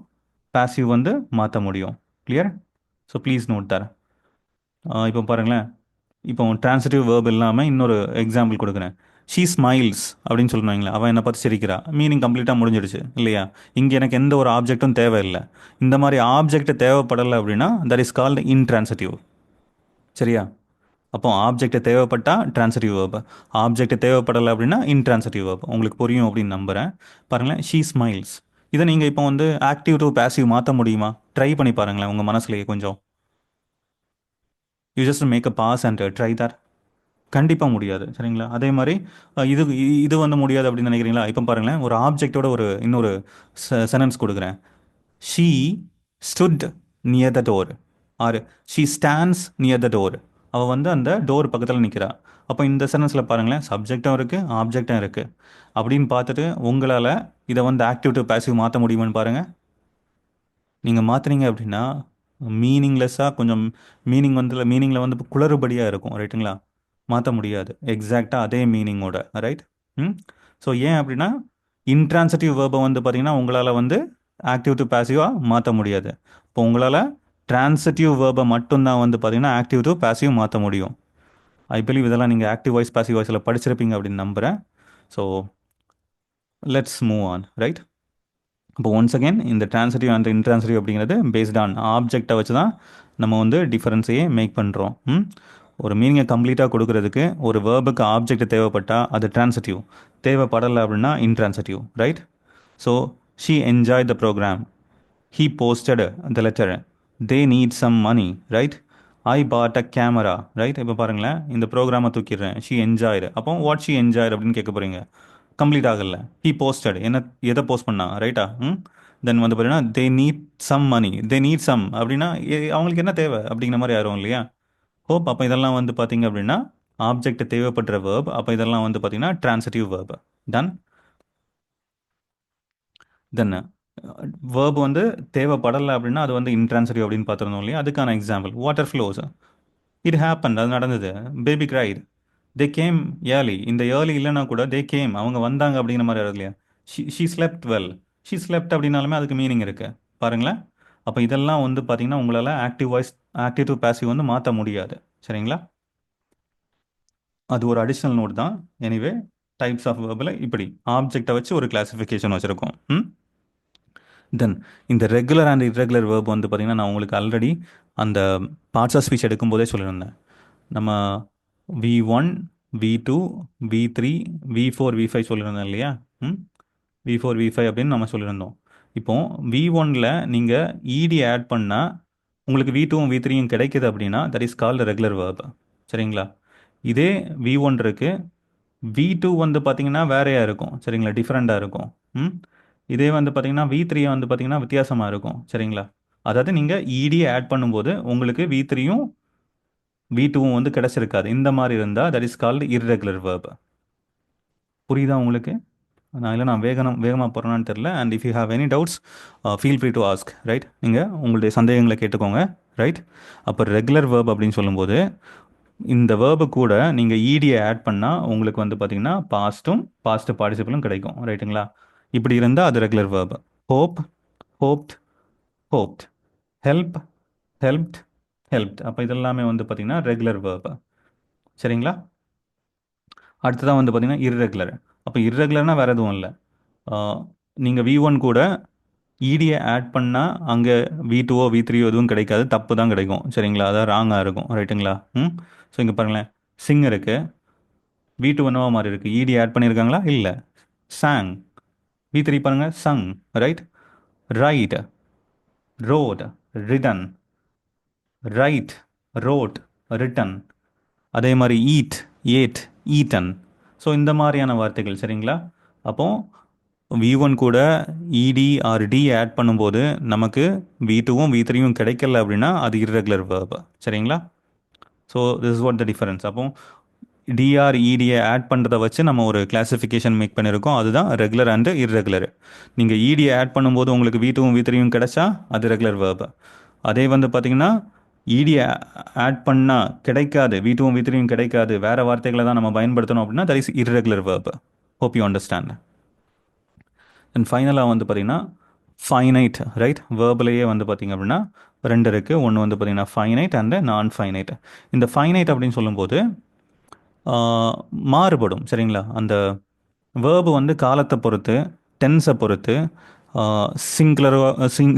பாசிவ் வந்து மாற்ற முடியும். கிளியர்? ஸோ ப்ளீஸ் நோட் தர். இப்போ பாருங்களேன், இப்போ ட்ரான்சிட்டிவ் வேர்ப் இல்லாமல் இன்னொரு எக்ஸாம்பிள் கொடுக்குறேன். ஷீ ஸ்மைல்ஸ் அப்படின்னு சொல்லுவாங்களா, அவன் என்னை பார்த்து சிரிக்கிறா, மீனிங் கம்ப்ளீட்டாக முடிஞ்சிடுச்சு இல்லையா? இங்கே எனக்கு எந்த ஒரு ஆப்ஜெக்ட்டும் தேவையில்லை. இந்த மாதிரி ஆப்ஜெக்ட் தேவைப்படலை அப்படின்னா தட் இஸ் கால்டு இன்ட்ரான்சிட்டிவ். சரியா? அப்போ ஆப்ஜெக்ட் தேவைப்பட்டா ட்ரான்சிட்டிவ் வேர்ப், ஆப்ஜெக்ட் தேவைப்படலை அப்படின்னா இன்ட்ரான்சிட்டிவ் வேர்ப். உங்களுக்கு புரியும் அப்படின்னு நம்புகிறேன். பாருங்களேன், ஷீ ஸ்மைல்ஸ், இதை நீங்கள் இப்போ வந்து ஆக்டிவ் டு பாசிவ் மாற்ற முடியுமா? ட்ரை பண்ணி பாருங்களேன் உங்கள் மனசுலேயே கொஞ்சம். You just make a pause and try that. கண்டிப்பாக முடியாது. சரிங்களா? அதே மாதிரி இது வந்து முடியாது அப்படின்னு நினைக்கிறீங்களா? இப்போ பாருங்களேன், ஒரு ஆப்ஜெக்டோட இன்னொரு சென்டென்ஸ் கொடுக்குறேன். She stood near the door, or she stands near the door. அவள் வந்து அந்த டோர் பக்கத்தில் நிற்கிறா. அப்போ இந்த சென்டென்ஸில் பாருங்களேன், சப்ஜெக்டும் இருக்குது, ஆப்ஜெக்டும் இருக்குது. அப்படின்னு பார்த்துட்டு உங்களால் இதை வந்து ஆக்டிவ் டு பேசிவ் மாற்ற முடியுமான்னு பாருங்கள். நீங்கள் மாற்றுனீங்க அப்படின்னா மீனிங்லெஸ்ஸாக கொஞ்சம் மீனிங்கில் வந்து குளறுபடியாக இருக்கும். ரைட்டுங்களா? மாற்ற முடியாது எக்ஸாக்டாக அதே மீனிங்கோட. ரைட். ம். ஸோ ஏன் அப்படின்னா இன்ட்ரான்சிட்டிவ் வேர்பை வந்து பார்த்தீங்கன்னா உங்களால் வந்து ஆக்டிவ் டு பேசிவாக மாற்ற முடியாது. இப்போ உங்களால் டிரான்சிட்டிவ் வேர்பை மட்டும்தான் வந்து பார்த்தீங்கன்னா ஆக்டிவ் டு பேசிவ் மாற்ற முடியும். ஐ பிலீவ் இதெல்லாம் நீங்கள் ஆக்டிவ் வாய்ஸ் பாசிவ் வாய்ஸில் படிச்சிருப்பீங்க அப்படின்னு நம்புகிறேன். So let's move on. Right. இப்போ ஒன்ஸ் அகேன் இந்த டிரான்சிட்டிவ் அண்ட் இன்ட்ரான்சிட்டிவ் அப்படிங்கிறது பேஸ்ட் ஆன் ஆப்ஜெக்டை வச்சு தான் நம்ம வந்து டிஃபரன்ஸையே மேக் பண்ணுறோம். ஒரு மீனிங்கை கம்ப்ளீட்டாக கொடுக்கறதுக்கு ஒரு வேர்புக்கு ஆப்ஜெக்ட் தேவைப்பட்டால் அது டிரான்சிட்டிவ், தேவைப்படலை அப்படின்னா intransitive. Right. So she enjoy the program, he posted the letter, they need some money. Right. I bought a camera. Right. இப்போ பாருங்களேன், இந்த ப்ரோக்ராமை தூக்கிடுறேன். She enjoyed. அப்போ வாட் ஷீ என்ஜாய்டு அப்படின்னு கேட்க போகிறீங்க. கம்ப்ளீட் ஆகல. ஹீ போஸ்டட் என்ன, எதை போஸ்ட் பண்ணா? ரைட்டா? தென் வந்து பார்த்தீங்கன்னா they need some money, they need some அப்படின்னா அவங்களுக்கு என்ன தேவை அப்படிங்கிற மாதிரி ஆயிரும் இல்லையா? ஹோப். அப்போ இதெல்லாம் வந்து பார்த்தீங்க அப்படின்னா ஆப்ஜெக்ட் தேவைப்படுற வேர்ப். அப்போ இதெல்லாம் வந்து பார்த்தீங்கன்னா டிரான்சிட்டிவ் வேர்ப். டன். தென் வேர்ப் வந்து தேவைப்படலை அப்படின்னா அது வந்து இன்ட்ரான்சிட்டிவ் அப்படின்னு பார்த்துருந்தோம் இல்லையா? அதுக்கான example water flows. It happen, அது நடந்தது. Baby cried, they came early. இந்த ஏர்லி இல்லைன்னா கூட தே கேம், அவங்க வந்தாங்க அப்படிங்கிற மாதிரி வருது இல்லையா? She slept well, she slept அப்படின்னாலுமே அதுக்கு மீனிங் இருக்கு. பாருங்களேன். அப்போ இதெல்லாம் வந்து பார்த்தீங்கன்னா உங்களால் active voice active to passive வந்து மாற்ற முடியாது. சரிங்களா? அது ஒரு அடிஷ்னல் நோட் தான். எனிவே டைப்ஸ் ஆஃப் வேர்பில் இப்படி ஆப்ஜெக்டை வச்சு ஒரு கிளாசிஃபிகேஷன் வச்சுருக்கோம். தென் இந்த ரெகுலர் அண்ட் இர்ரெகுலர் வேர்ப் வந்து பார்த்திங்கன்னா நான் உங்களுக்கு ஆல்ரெடி அந்த பார்ட்ஸ் ஆஃப் ஸ்பீச் எடுக்கும்போதே சொல்லியிருந்தேன். நம்ம V1, V2, V3, V4, V5 சொல்லியிருந்தோம் இல்லையா? V4, V5 அப்படின்னு நம்ம சொல்லியிருந்தோம். இப்போ V1ல் நீங்கள் இடி ஆட் பண்ணால் உங்களுக்கு V2வும் V3யும் கிடைக்குது அப்படின்னா that is called regular verb. சரிங்களா? இதே V1 இருக்கு, V2 வந்து பார்த்தீங்கன்னா வேறையாக இருக்கும். சரிங்களா? டிஃப்ரெண்ட்டாக இருக்கும். இதே வந்து பார்த்தீங்கன்னா V3 வந்து பார்த்தீங்கன்னா வித்தியாசமாக இருக்கும். சரிங்களா? அதாவது நீங்கள் இடி ஆட் பண்ணும்போது உங்களுக்கு V3யும் V2வும் வந்து கிடைச்சிருக்காது. இந்த மாதிரி இருந்தால் that is called irregular verb. புரியுதா உங்களுக்கு? நான் வேகமாக போகிறேன்னு தெரில. And if you have any doubts feel free to ask. Right. நீங்கள் உங்களுடைய சந்தேகங்களை கேட்டுக்கோங்க. ரைட். அப்போ ரெகுலர் வேர்ப் அப்படின்னு சொல்லும்போது இந்த வேர்பு கூட நீங்கள் இடியை ஆட் பண்ணால் உங்களுக்கு வந்து பார்த்தீங்கன்னா பாஸ்ட்டும் பாஸ்ட் பார்ட்டிசிபிளும் கிடைக்கும். ரைட்டுங்களா? இப்படி இருந்தால் அது regular verb. Hope, hoped, hoped. Help, helped, helped. அப்போ இதெல்லாமே வந்து பார்த்தீங்கன்னா ரெகுலர் வேர்பு. சரிங்களா? அடுத்ததான் வந்து பார்த்தீங்கன்னா இர்ரெகுலர். அப்போ இர்ரெகுலர்னால் வேறு எதுவும் இல்லை. நீங்கள் V1 கூட இடியை ஆட் பண்ணால் அங்கே V2ஓ V3ஓ எதுவும் கிடைக்காது, தப்பு தான் கிடைக்கும். சரிங்களா? அதான் ராங்காக இருக்கும். ரைட்டுங்களா? ஸோ இங்கே பாருங்களேன், சிங் இருக்குது, V2 என்னவா மாதிரி இருக்குது? இடி ஆட் பண்ணியிருக்காங்களா? இல்லை. சாங். V3 பாருங்கள், sung. Right. Write, wrote, written. Write, wrote, written. அதே மாதிரி ஈட், ஏட், ஈட்டன். ஸோ இந்த மாதிரியான வார்த்தைகள். சரிங்களா? அப்போ V1 கூட இடி ஆர் டி ஆட் பண்ணும்போது நமக்கு V2வும் V3யும் கிடைக்கல அப்படின்னா அது இர்ரெகுலர் வேர்ப். சரிங்களா? So this is what the difference. அப்போ டிஆர் இடியை ஆட் பண்ணுறதை வச்சு நம்ம ஒரு கிளாஸிஃபிகேஷன் மேக் பண்ணியிருக்கோம். அதுதான் ரெகுலர் அண்டு இர்ரெகுலர். நீங்கள் இடியை ஆட் பண்ணும்போது உங்களுக்கு V2வும் V3யும் கிடைச்சா அது ரெகுலர் வேர்ப். அதே வந்து பார்த்தீங்கன்னா இடியை ஆட் பண்ணால் கிடைக்காது, V2வும் V3யும் கிடைக்காது, வேறு வார்த்தைகளை தான் நம்ம பயன்படுத்தணும் அப்படின்னா that is irregular verb. Hope you understand. And ஃபைனலாக வந்து பார்த்தீங்கன்னா ஃபைனைட். ரைட். வேர்பிலேயே வந்து பார்த்தீங்க அப்படின்னா ரெண்டு இருக்குது. ஒன்று வந்து பார்த்தீங்கன்னா ஃபைனைட் அண்டு நான் ஃபைனைட். இந்த ஃபைனைட் அப்படின்னு சொல்லும்போது மாறுபடும். சரிங்களா? அந்த வேர்பு வந்து காலத்தை பொறுத்து, டென்ஸை பொறுத்து,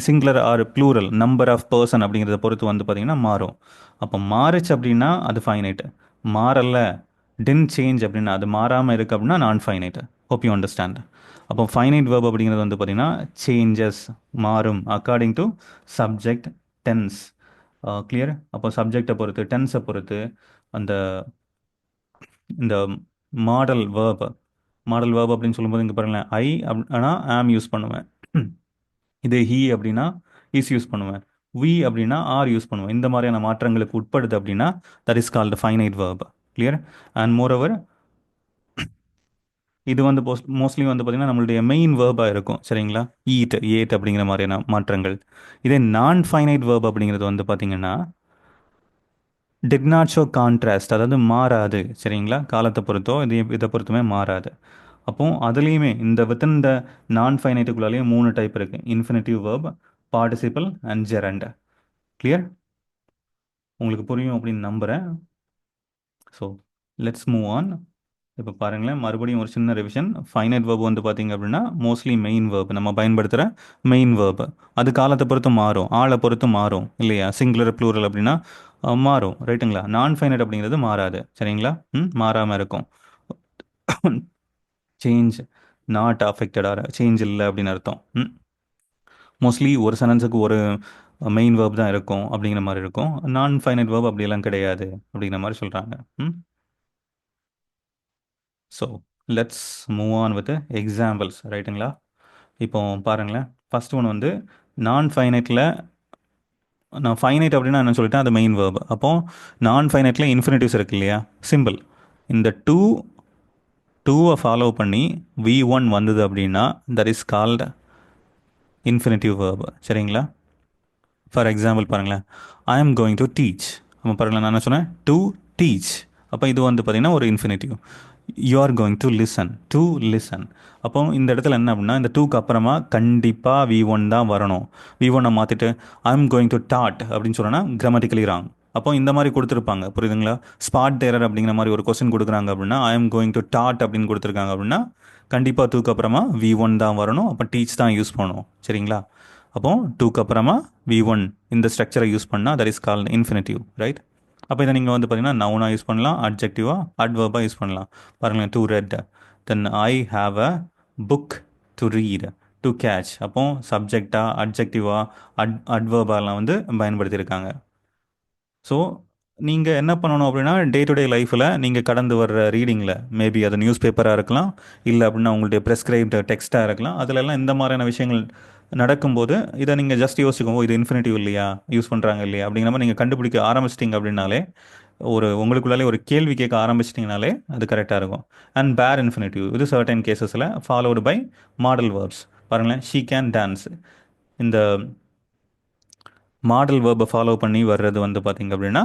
singular or plural number of person அப்படிங்கிறத பொறுத்து வந்து பார்த்திங்கன்னா மாறும். அப்போ மாறுச்சு அப்படின்னா அது ஃபைனைட். மாறலை, டின் சேஞ்ச் அப்படின்னா அது மாறாமல் இருக்குது அப்படின்னா non finite. Hope you understand. அப்போ ஃபைனைட் வேர்ப் அப்படிங்கிறது வந்து பார்த்திங்கன்னா சேஞ்சஸ், மாறும் according to subject, tense, clear? அப்போ சப்ஜெக்டை பொறுத்து, டென்ஸை பொறுத்து, அந்த இந்த மாடல் வேர்ப், மாடல் வேர்ப் அப்படின்னு சொல்லும்போது இங்கே பாருங்களேன், ஐ அப்படின்னா ஆம் யூஸ் பண்ணுவேன். இது ஹீ அப்படின்னா இஸ் யூஸ் பண்ணுவேன். வி அப்படின்னா ஆர் யூஸ் பண்ணுவேன். இந்த மாதிரியான மாற்றங்களுக்கு உட்படுது அப்படின்னா that is called finite verb. Clear? And moreover இது வந்து மோஸ்ட்லி வந்து பார்த்தீங்கன்னா நம்மளுடைய மெயின் வேர்பாக இருக்கும். சரிங்களா? ஈட், ஏட் அப்படிங்கிற மாதிரியான மாற்றங்கள். இதே நான் ஃபைனைட் வேர்ப் அப்படிங்கிறது வந்து பார்த்தீங்கன்னா டிட் நாட் ஷோ கான்ட்ராஸ்ட், அதாவது மாறாது. சரிங்களா? காலத்தை பொறுத்தோ இதை பொறுத்துமே மாறாது. அப்போ அதுலேயுமே இந்த வித்தின் த நான் ஃபைனைட்டுக்குள்ளாலேயும் 3 டைப் இருக்குது: infinitive verb, participle and gerund. Clear? உங்களுக்கு புரியும் அப்படின்னு நம்புகிறேன். So let's move on. இப்போ பாருங்களேன், மறுபடியும் ஒரு சின்ன ரிவிஷன். ஃபைனைட் வேர்ப் வந்து பார்த்தீங்க அப்படின்னா மோஸ்ட்லி மெயின் வேர்ப், நம்ம பயன்படுத்துகிற மெயின் வேர்ப். அது காலத்தை பொறுத்து மாறும், ஆளை பொறுத்து மாறும் இல்லையா? சிங்குலர் ப்ளூரல் அப்படின்னா மாறும். ரைட்டுங்களா? நான் ஃபைனைட் அப்படிங்கிறது மாறாது. சரிங்களா? மாறாமல் இருக்கும். சேஞ்ச் நாட் அஃபெக்டடாக, சேஞ்ச் இல்லை அப்படின்னு அர்த்தம். மோஸ்ட்லி ஒரு சென்டென்ஸுக்கு ஒரு மெயின் வேர்ப் தான் இருக்கும் அப்படிங்கிற மாதிரி இருக்கும். நான் ஃபைனைட் வேர்ப் அப்படியெல்லாம் கிடையாது அப்படிங்கிற மாதிரி சொல்கிறாங்க. So let's move on with examples. ரைட்டுங்களா? இப்போ பாருங்களேன், ஃபர்ஸ்ட் ஒன் வந்து நான் ஃபைனைட்டில், நான் ஃபைனைட் அப்படின்னா என்ன சொல்லிட்டேன், அது மெயின் வேர்ப். அப்போ நான் ஃபைனைட்டில் இன்ஃபினிட்டிவ்ஸ் இருக்கு இல்லையா? சிம்பிள். இந்த டூவை ஃபாலோ பண்ணி வி ஒன் வந்தது அப்படின்னா that is called infinitive verb. சரிங்களா? ஃபார் எக்ஸாம்பிள் பாருங்களேன், ஐ எம் கோயிங் டு டீச். அப்போ பாருங்களேன், நான் என்ன சொன்னேன்? To teach. அப்போ இது வந்து பார்த்தீங்கன்னா ஒரு infinitive. You are going to listen. அப்போ இந்த இடத்துல என்ன அப்படின்னா, இந்த டூக்கு அப்புறமா கண்டிப்பாக வி ஒன் தான் வரணும். வி ஒன்னை மாற்றிட்டு ஐ எம் கோயிங் டு டாட் அப்படின்னு சொன்னால் கிராமட்டிக்கலி ராங். அப்போ இந்த மாதிரி கொடுத்துருப்பாங்க, புரியுதுங்களா? ஸ்பாட் எரர் அப்படிங்கிற மாதிரி ஒரு கொஸ்டின் கொடுக்குறாங்க அப்படின்னா ஐ எம் கோயிங் டு டாட் அப்படின்னு கொடுத்துருக்காங்க அப்படின்னா கண்டிப்பாக டூக்கு அப்புறமா வி ஒன் தான் வரணும். அப்போ டீச் தான் யூஸ் பண்ணணும். சரிங்களா? அப்போ டூக்கு அப்புறமா வி ஒன் இந்த ஸ்ட்ரக்சரை யூஸ் பண்ணால் that is called infinitive. Right? அப்போ இதை நீங்கள் வந்து பார்த்தீங்கன்னா நவுனாக யூஸ் பண்ணலாம், அட்ஜெக்டிவாக அட்வர்பாக யூஸ் பண்ணலாம். பாருங்களேன், to red, then I have a book to read, to catch. அப்போ சப்ஜெக்டாக அட்ஜெக்டிவாக அட்வர்பாலாம் வந்து பயன்படுத்தியிருக்காங்க. ஸோ நீங்கள் என்ன பண்ணணும் அப்படின்னா, டே டு டே லைஃப்பில் நீங்கள் கடந்து வர்ற ரீடிங்கில், மேபி அது நியூஸ் பேப்பராக இருக்கலாம், இல்லை அப்படின்னா உங்களுடைய ப்ரெஸ்கிரைப்டு டெக்ஸ்ட்டாக இருக்கலாம், அதிலெல்லாம் இந்த மாதிரியான விஷயங்கள் நடக்கும்போது இதை நீங்கள் ஜஸ்ட் யோசிக்கும், இது இன்ஃபினிட்டிவ் இல்லையா, யூஸ் பண்ணுறாங்க இல்லையா அப்படிங்கிற மாதிரி நீங்கள் கண்டுபிடிக்க ஆரம்பிச்சிட்டிங்க அப்படின்னாலே, உங்களுக்குள்ளாலே ஒரு கேள்வி கேட்க ஆரம்பிச்சிட்டிங்கனாலே அது கரெக்டாக இருக்கும். அண்ட் பேர் இன்ஃபினிட்டிவ் இது சர்டன் கேசஸில் ஃபாலோடு பை மாடல் வேர்ப்ஸ். பாருங்களேன், ஷீ கேன் டான்ஸ். இந்த மாடல் வேர்பை ஃபாலோ பண்ணி வர்றது வந்து பார்த்தீங்க அப்படின்னா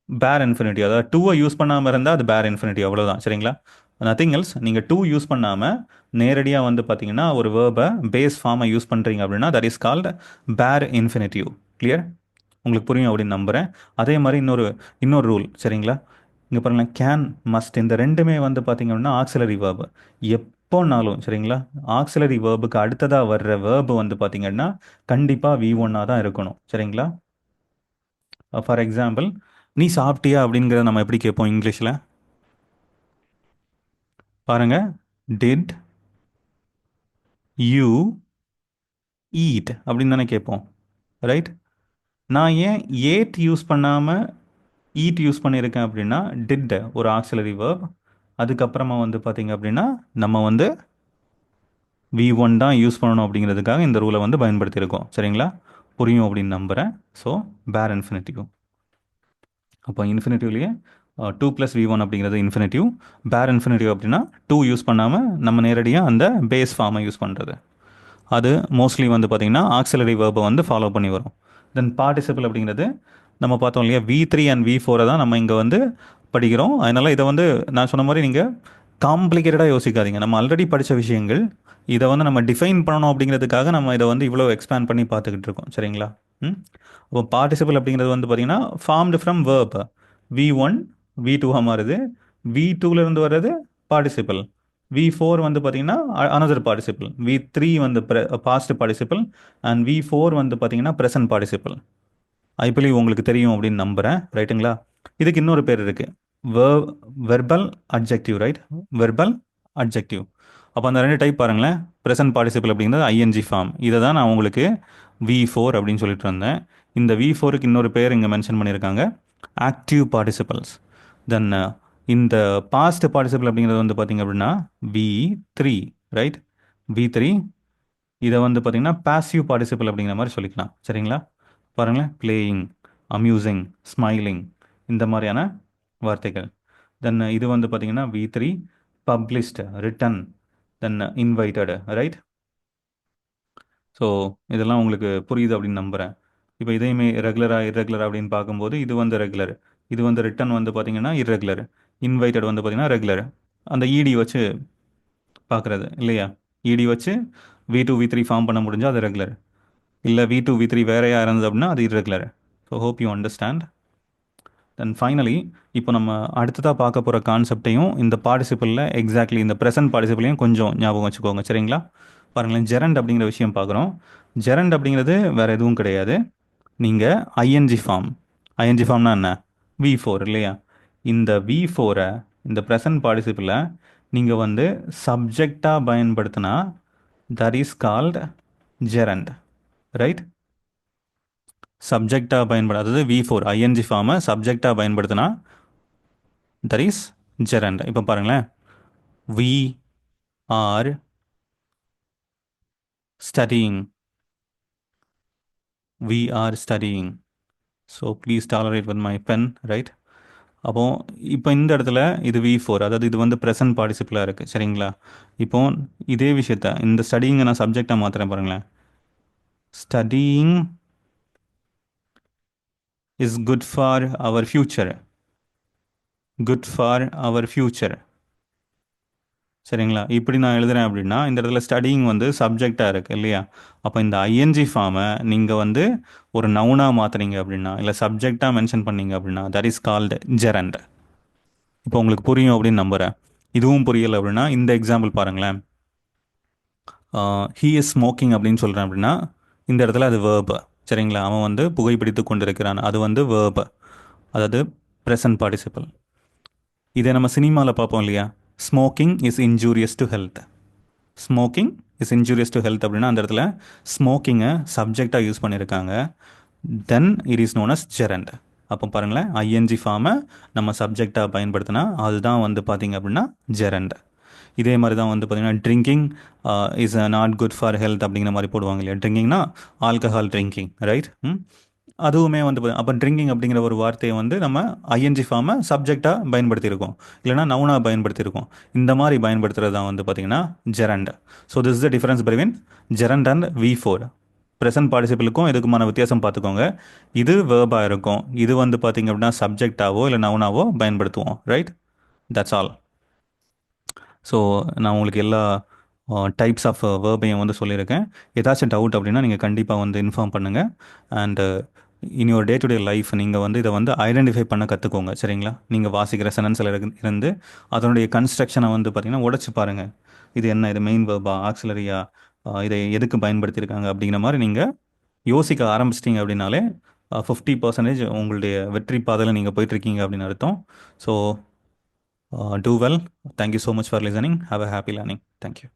பேர் இன்ஃபினிட்டி. அதாவது டூவை யூஸ் பண்ணாமல் இருந்தால் அது பேர் இன்ஃபினிட்டி, அவ்வளோதான். சரிங்களா? Nothing else. நீங்கள் டூ யூஸ் பண்ணாமல் நேரடியாக வந்து பார்த்தீங்கன்னா ஒரு வேர்பை பேஸ் ஃபார்மை யூஸ் பண்ணுறீங்க அப்படின்னா தட் இஸ் கால்டு பேர் இன்ஃபினிட்டிவ். கிளியர்? உங்களுக்கு புரியும் அப்படின்னு நம்புகிறேன். அதே மாதிரி இன்னொரு ரூல். சரிங்களா? இங்கே பாருங்களேன், கேன், மஸ்ட், இந்த ரெண்டுமே வந்து பார்த்தீங்க அப்படின்னா ஆக்சிலரி வேர்பு. எப்போனாலும் சரிங்களா, ஆக்சிலரி வேர்புக்கு அடுத்ததாக வர்ற வேர்பு வந்து பார்த்தீங்கன்னா கண்டிப்பாக வி ஒன்னாக தான் இருக்கணும். சரிங்களா? ஃபார் எக்ஸாம்பிள், நீ சாப்பிட்டியா அப்படிங்கிறத நம்ம எப்படி கேட்போம் இங்கிலீஷில்? பாருங்க, டிட் யூ ஈட் அப்படின்னு தானே கேட்போம். ரைட்? நான் ஏன் ஏட் யூஸ் பண்ணாமல் ஈட் யூஸ் பண்ணியிருக்கேன் அப்படின்னா, டிட் ஒரு ஆக்சிலரி வேர்ப், அதுக்கப்புறமா வந்து பார்த்தீங்க அப்படின்னா நம்ம வந்து வி ஒன் தான் யூஸ் பண்ணணும் அப்படிங்கிறதுக்காக இந்த ரூலை வந்து பயன்படுத்தியிருக்கோம். சரிங்களா? புரியும் அப்படின்னு நம்புகிறேன். ஸோ பேர் இன்ஃபினிட்டிவ். அப்போ இன்ஃபினிட்டிவ்லேயே டூ ப்ளஸ் வி ஒன் அப்படிங்கிறது இன்ஃபினிட்டிவ். பேர் இன்ஃபினிட்டிவ் அப்படின்னா டூ யூஸ் பண்ணாமல் நம்ம நேரடியாக அந்த பேஸ் ஃபார்மை யூஸ் பண்ணுறது. அது மோஸ்ட்லி வந்து பார்த்திங்கன்னா ஆக்சிலரி வேர்பை வந்து ஃபாலோ பண்ணி வரும். தென் பார்ட்டிசிபிள் அப்படிங்கிறது நம்ம பார்த்தோம் இல்லையா, வி த்ரீ அண்ட் வி ஃபோரை தான் நம்ம இங்கே வந்து படிக்கிறோம். அதனால் இதை வந்து நான் சொன்ன மாதிரி நீங்கள் காம்ப்ளிகேட்டடாக யோசிக்காதீங்க. நம்ம ஆல்ரெடி படித்த விஷயங்கள், இதை வந்து நம்ம டிஃபைன் பண்ணணும் அப்படிங்கிறதுக்காக நம்ம இதை வந்து இவ்வளோ எக்ஸ்பேண்ட் பண்ணி பார்த்துக்கிட்டு இருக்கோம். சரிங்களா? அப்போ பார்ட்டிசிபிள் அப்படிங்கிறது வந்து பார்த்தீங்கன்னா formed from verb. V one V டூவாக மாறுது, வி டூலேருந்து வர்றது பார்ட்டிசிபிள், வி ஃபோர் வந்து பார்த்தீங்கன்னா அனதர் பார்ட்டிசிபிள், வி த்ரீ வந்து past participle, and V four வந்து பார்த்தீங்கன்னா ப்ரெசன்ட் பார்ட்டிசிபிள். ஐ பிலீவ் உங்களுக்கு தெரியும் அப்படின்னு நம்புகிறேன். ரைட்டுங்களா? இதுக்கு இன்னொரு பேர் இருக்குது, verbal adjective. Right? Verbal adjective. அப்போ அந்த ரெண்டு டைப் பாருங்களேன். ப்ரெசன்ட் பார்ட்டிசிபிள் அப்படிங்கிறது ஐஎன்ஜி ஃபார்ம். இதை தான் நான் உங்களுக்கு வி ஃபோர் அப்படின்னு சொல்லிட்டு இருந்தேன். இந்த வி ஃபோருக்கு இன்னொரு பேர் இங்கே மென்ஷன் பண்ணியிருக்காங்க, ஆக்டிவ் பார்ட்டிசிபல்ஸ். தென் இந்த பாஸ்ட் பார்ட்டிசிபிள் அப்படிங்கிறது வந்து பார்த்தீங்க அப்படின்னா we three, right? We three. இதை வந்து பார்த்தீங்கன்னா பாசிவ் பார்ட்டிசிபிள் அப்படிங்கிற மாதிரி சொல்லிக்கலாம், சரிங்களா? பாருங்களேன், பிளேயிங், அம்யூசிங், ஸ்மைலிங், இந்த மாதிரியான வார்த்தைகள். தென் இது வந்து பார்த்தீங்கன்னா we three, published, return, then invited, right? So இதெல்லாம் உங்களுக்கு புரியுது அப்படின்னு நம்புகிறேன். இப்போ இதையுமே ரெகுலராக இர்ரெகுலர் அப்படின்னு பார்க்கும்போது இது வந்து ரெகுலர், இது வந்து ரிட்டன் வந்து பார்த்தீங்கன்னா இர்ரெகுலர், இன்வைட்டட் வந்து பார்த்தீங்கன்னா ரெகுலர். அந்த இடி வச்சு பார்க்குறது இல்லையா? இடி வச்சு வி2 வி3 ஃபார்ம் பண்ண முடிஞ்சால் அது ரெகுலர், இல்லை வி2 வி3 வேறையா இருந்தது அப்படின்னா அது irregular. So hope you understand. Then finally இப்போ நம்ம அடுத்ததாக பார்க்க போகிற கான்செப்டையும் இந்த பார்ட்டிசிபிளில் எக்ஸாக்ட்லி இந்த ப்ரெசன்ட் பார்ட்டிசிபிளையும் கொஞ்சம் ஞாபகம் வச்சுக்கோங்க, சரிங்களா? பாருங்களேன், ஜெரண்ட் அப்படிங்கிற விஷயம் பார்க்குறோம். ஜெரண்ட் அப்படிங்கிறது வேறு எதுவும் கிடையாது. நீங்கள் ஐஎன்ஜி ஃபார்ம், ஐஎன்ஜி ஃபார்ம்னா என்ன? வி ஃபோர் இல்லையா? இந்த வி ஃபோரை இந்த ப்ரெசன்ட் பார்ட்டிசிபிளை நீங்கள் வந்து சப்ஜெக்டாக பயன்படுத்தினா that is called gerund, right? சப்ஜெக்டாக அதாவது வி ஃபோர் ஐஎன்ஜி ஃபார்மை சப்ஜெக்டாக பயன்படுத்தினா தட் இஸ் ஜெரண்ட். இப்போ பாருங்களேன், we are studying, we are studying, so please tolerate with my pen, right? அப்போ இப்போ இந்த இடத்துல இது வி ஃபோர், அதாவது இது வந்து ப்ரெசன்ட் பார்ட்டிசிபிளாக இருக்குது, சரிங்களா? இப்போ இதே விஷயத்த இந்த ஸ்டடியிங்கை நான் சப்ஜெக்டாக மாற்றுறேன் பாருங்களேன். Studying is good for our future, good for our future, சரிங்களா? இப்படி நான் எழுதுறேன் அப்படின்னா இந்த இடத்துல ஸ்டடியிங் வந்து சப்ஜெக்டாக இருக்குது இல்லையா? அப்போ இந்த ஐஎன்ஜி ஃபார்மை நீங்கள் வந்து ஒரு நவுனாக மாற்றுறீங்க அப்படின்னா, இல்லை சப்ஜெக்டாக மென்ஷன் பண்ணீங்க அப்படின்னா தட் இஸ் கால்டு ஜெரண்ட். இப்போ உங்களுக்கு புரியும் அப்படின்னு நம்புகிறேன். இதுவும் புரியலை அப்படின்னா இந்த எக்ஸாம்பிள் பாருங்களேன். ஹீ இஸ் ஸ்மோக்கிங் அப்படின்னு சொல்கிறேன் அப்படின்னா இந்த இடத்துல அது வேர்பு, சரிங்களா? அவன் வந்து புகைப்பிடித்து கொண்டிருக்கிறான், அது வந்து வேர்பு, அதாவது ப்ரெசன்ட் பார்ட்டிசிபிள். இதை நம்ம சினிமாவில் பார்ப்போம் இல்லையா? Smoking is injurious to health, smoking is injurious to health அப்படின்னா அந்த இடத்துல ஸ்மோக்கிங்கை சப்ஜெக்டாக யூஸ் பண்ணியிருக்காங்க. Then it is known as gerund. அப்போ பாருங்களேன், ஐஎன்ஜி ஃபார்மை நம்ம சப்ஜெக்டாக பயன்படுத்தினா அதுதான் வந்து பார்த்தீங்க அப்படின்னா ஜெரண்ட். இதே மாதிரி தான் வந்து பார்த்தீங்கன்னா drinking is not good for health அப்படிங்கிற மாதிரி போடுவாங்க இல்லையா? ட்ரிங்கிங்னா ஆல்கஹால் ட்ரிங்கிங், ரைட்? அதுவுமே வந்து அப்போ ட்ரிங்கிங் அப்படிங்கிற ஒரு வார்த்தையை வந்து நம்ம ஐஎன்ஜி ஃபார்மை சப்ஜெக்டாக பயன்படுத்தியிருக்கோம், இல்லைனா நவுனாக பயன்படுத்தியிருக்கோம். இந்த மாதிரி பயன்படுத்துறது தான் வந்து பார்த்தீங்கன்னா gerund. So this is the difference between gerund and V four. Present பார்ட்டிசிபிளுக்கும் இதுக்குமான வித்தியாசம் பார்த்துக்கோங்க. இது வேர்பாக இருக்கும், இது வந்து பார்த்தீங்க அப்படின்னா சப்ஜெக்டாவோ இல்லை நவுனாவோ பயன்படுத்துவோம், ரைட்? That's all. ஸோ நான் உங்களுக்கு எல்லா டைப்ஸ் ஆஃப் வேர்பையும் வந்து சொல்லியிருக்கேன். ஏதாச்சும் டவுட் அப்படின்னா நீங்கள் கண்டிப்பாக வந்து இன்ஃபார்ம் பண்ணுங்கள். And in your day to day life நீங்கள் வந்து இதை வந்து ஐடென்டிஃபை பண்ண கற்றுக்கோங்க, சரிங்களா? நீங்கள் வாசிக்கிற சென்டென்ஸில் இருந்து அதனுடைய கன்ஸ்ட்ரக்ஷனை வந்து பார்த்தீங்கன்னா உடச்சி பாருங்கள். இது என்ன, இது மெயின் வேர்பா, ஆக்சிலரியா, இதை எதுக்கு பயன்படுத்தியிருக்காங்க அப்படிங்கிற மாதிரி நீங்கள் யோசிக்க ஆரம்பிச்சிட்டிங்க அப்படின்னாலே 50% உங்களுடைய வெற்றி பாதையில் நீங்கள் போயிட்டுருக்கீங்க அப்படின்னு அர்த்தம். So do well. Thank you so much for listening. Have a happy learning. Thank you.